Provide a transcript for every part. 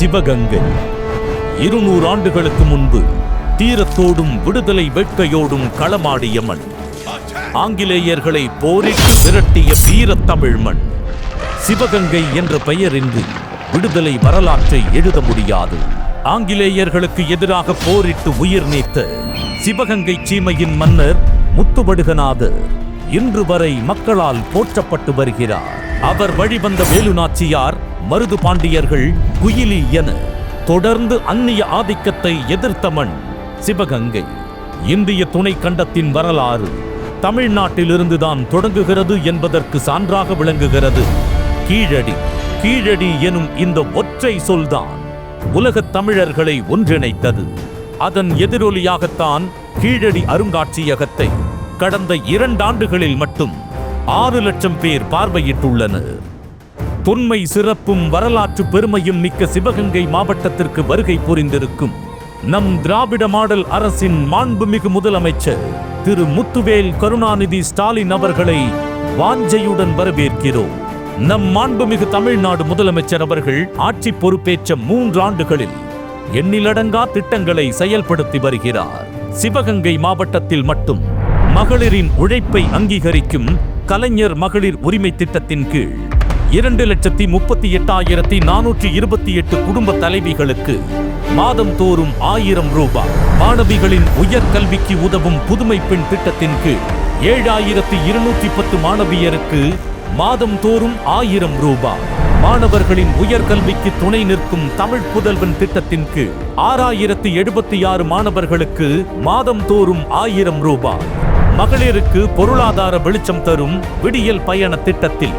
சிவகங்கை 200 ஆண்டுகளுக்கு முன்பு தீரத்தோடும் விடுதலை வேட்கையோடும் களமாடிய மண். ஆங்கிலேயர்களை போரிட்டு விரட்டிய வீரத் தமிழ் மண். சிவகங்கை என்ற பெயரின்றி விடுதலை வரலாற்றை எழுத முடியாது. ஆங்கிலேயர்களுக்கு எதிராக போரிட்டு உயிர் நீத்த சிவகங்கை சீமையின் மன்னர் முத்துவடுகநாதர் இன்று வரை மக்களால் போற்றப்பட்டு வருகிறார். அவர் வழிவந்த வேலுநாச்சியார், மருது பாண்டியர்கள், குயிலி என தொடர்ந்து அந்நிய ஆதிக்கத்தை எதிர்த்த மண் சிவகங்கை. இந்திய துணை கண்டத்தின் வரலாறு தமிழ்நாட்டிலிருந்துதான் தொடங்குகிறது என்பதற்கு சான்றாக விளங்குகிறது கீழடி. கீழடி எனும் இந்த ஒற்றை சொல்தான் உலகத் தமிழர்களை ஒன்றிணைத்தது. அதன் எதிரொலியாகத்தான் கீழடி அருங்காட்சியகத்தை கடந்த 2 ஆண்டுகளில் மட்டும் 6 லட்சம் பேர் பார்வையிட்டுள்ளனர். தொன்மை சிறப்பும் வரலாற்று பெருமையும் மிக்க சிவகங்கை மாவட்டத்திற்கு வருகை புரிந்திருக்கும் நம் திராவிட மாடல் அரசின் மாண்புமிகு முதலமைச்சர் திரு முத்துவேல் கருணாநிதி ஸ்டாலின் அவர்களை வாஞ்சையுடன் வரவேற்கிறோம். நம் மாண்புமிகு தமிழ்நாடு முதலமைச்சர் அவர்கள் ஆட்சி பொறுப்பேற்ற 3 ஆண்டுகளில் எண்ணிலடங்கா திட்டங்களை செயல்படுத்தி வருகிறார். சிவகங்கை மாவட்டத்தில் மட்டும் மகளிரின் உழைப்பை அங்கீகரிக்கும் கலைஞர் மகளிர் உரிமை திட்டத்தின் கீழ் 2,38,428 குடும்ப தலைவிகளுக்கு மாதம் தோறும் 1000 ரூபாய், மாணவிகளின் உயர்கல்விக்கு உதவும் புதுமை பெண் திட்டத்தின் கீழ் 7,210 மாணவியருக்கு மாதம் தோறும் 1000 ரூபாய், மாணவர்களின் உயர்கல்விக்கு துணை நிற்கும் தமிழ் புதல்வன் திட்டத்தின் கீழ் 6,076 மாணவர்களுக்கு மாதம் தோறும் 1000 ரூபாய், மகளிருக்கு பொருளாதார வெளிச்சம் தரும் விடியல் பயண திட்டத்தில்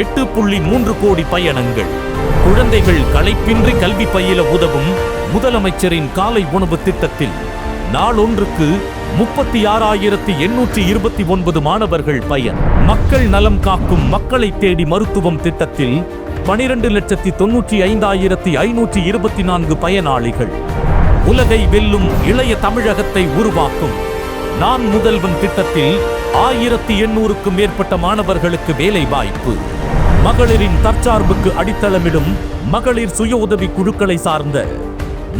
8.3 கோடி பயணங்கள், குழந்தைகள் களைப்பின்றி கல்வி பயில உதவும் முதலமைச்சரின் காலை உணவு திட்டத்தில் நாளொன்றுக்கு 36,829 மாணவர்கள் பயன், மக்கள் நலம் காக்கும் மக்களை தேடி மருத்துவம் திட்டத்தில் 12,95,524 பயனாளிகள், உலகை வெல்லும் இளைய தமிழகத்தை உருவாக்கும் நான் முதல்வன் திட்டத்தில் 1,800க்கும் மேற்பட்ட மாணவர்களுக்கு வேலை வாய்ப்பு, மகளிரின் தற்சார்புக்கு அடித்தளமிடும் மகளிர் சுய உதவி குழுக்களை சார்ந்த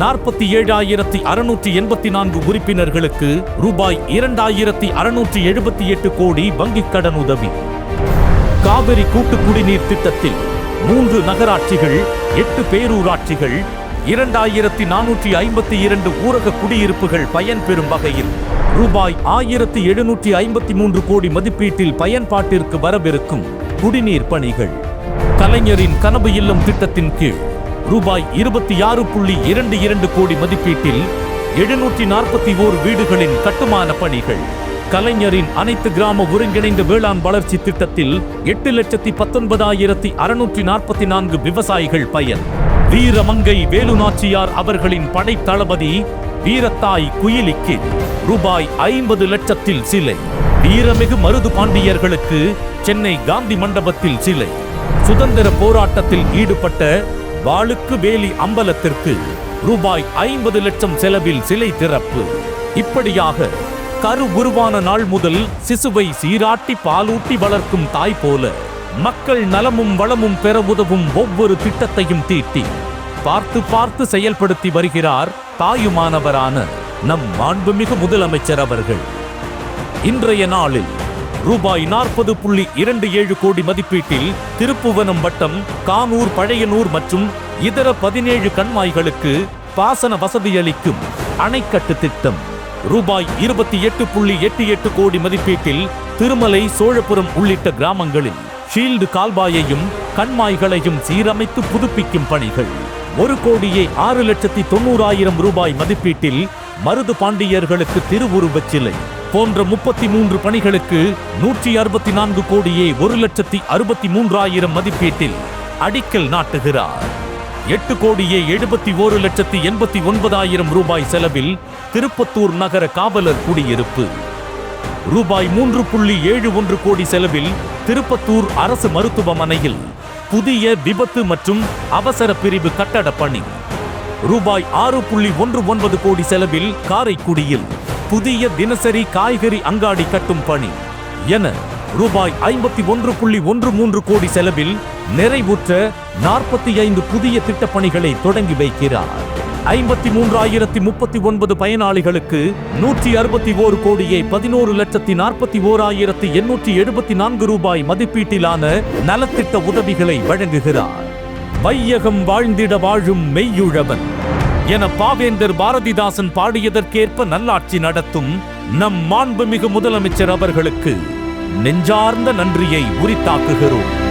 47,684 உறுப்பினர்களுக்கு ரூபாய் 2,678 கோடி வங்கிக் கடன் உதவி, காவிரி கூட்டு குடிநீர் திட்டத்தில் 3 நகராட்சிகள், 8 பேரூராட்சிகள், 2,452 ஊரக குடியிருப்புகள் பயன்பெறும் வகையில் ரூபாய் 1,753 கோடி மதிப்பீட்டில் பயன்பாட்டிற்கு வரவிருக்கும் குடிநீர் பணிகள், கலைஞரின் கனவு இல்லம் திட்டத்தின் கீழ் ரூபாய் 26.22 கோடி மதிப்பீட்டில் 741 வீடுகளின் கட்டுமான பணிகள், கலைஞரின் அனைத்து கிராம ஒருங்கிணைந்த வேளாண் வளர்ச்சி திட்டத்தில் 8,19,644 விவசாயிகள் பயன், வீரமங்கை வேலுநாச்சியார் அவர்களின் படைத்தளபதி வீரத்தாய் குயிலிக்கு ரூபாய் 50 லட்சத்தில் சிலை, வீரமிகு மருது பாண்டியர்களுக்கு சென்னை காந்தி மண்டபத்தில் சிலை, சுதந்திர போராட்டத்தில் ஈடுபட்ட வாளுக்கு வேலி அம்பலத்திற்கு ரூபாய் 50 லட்சம் செலவில் சிலை திறப்பு. இப்படியாக கரு உருவான நாள் முதல் சிசுவை சீராட்டி பாலூட்டி வளர்க்கும் தாய் போல மக்கள் நலமும் வளமும் பெற உதவும் ஒவ்வொரு திட்டத்தையும் தீட்டி பார்த்து பார்த்து செயல்படுத்தி வருகிறார் தாயுமானவரான நம் மாண்புமிகு முதலமைச்சர் அவர்கள். இன்றைய நாளில் ரூபாய் 40.27 கோடி மதிப்பீட்டில் திருப்புவனம் வட்டம், கானூர், பழையனூர் மற்றும் இதர 17 கண்மாய்களுக்கு பாசன வசதியளிக்கும் அணைக்கட்டு திட்டம், ரூபாய் 28.88 கோடி மதிப்பீட்டில் திருமலை, சோழபுரம் உள்ளிட்ட கிராமங்களில் ஷீல்டு கால்வாயையும் கண்மாய்களையும் சீரமைத்து புதுப்பிக்கும் பணிகள், 1,06,90,000 ரூபாய் மதிப்பீட்டில் மருது பாண்டியர்களுக்கு திருவுருவச் சிலை போன்ற 33 பணிகளுக்கு 164 கோடியே 1,63,000 மதிப்பீட்டில் அடிக்கல் நாட்டுகிறார். 8,71,89,000 ரூபாய் செலவில் திருப்பத்தூர் நகர காவலர் குடியிருப்பு, ரூபாய் 3.71 கோடி செலவில் திருப்பத்தூர் அரசு மருத்துவமனையில் புதிய விபத்து மற்றும் அவசர பிரிவு கட்டட பணி, ரூபாய் 6.19 கோடி செலவில் காரைக்குடியில் புதிய தினசரி காய்கறி அங்காடி கட்டும் பணி என ரூபாய் 51.13 கோடி செலவில் நிறைவுற்ற 45 புதிய திட்டப்பணிகளை தொடங்கி வைக்கிறார். 53,039 பயனாளிகளுக்கு 161 கோடியே 11,41,874 ரூபாய் மதிப்பீட்டிலான நலத்திட்ட உதவிகளை வழங்குகிறார். வையகம் வாழ்ந்திட வாழும் மெய்யுழவன் என பாவேந்தர் பாரதிதாசன் பாடியதற்கேற்ப நல்லாட்சி நடத்தும் நம் மாண்புமிகு முதலமைச்சர் அவர்களுக்கு நெஞ்சார்ந்த நன்றியை உரித்தாக்குகிறோம்.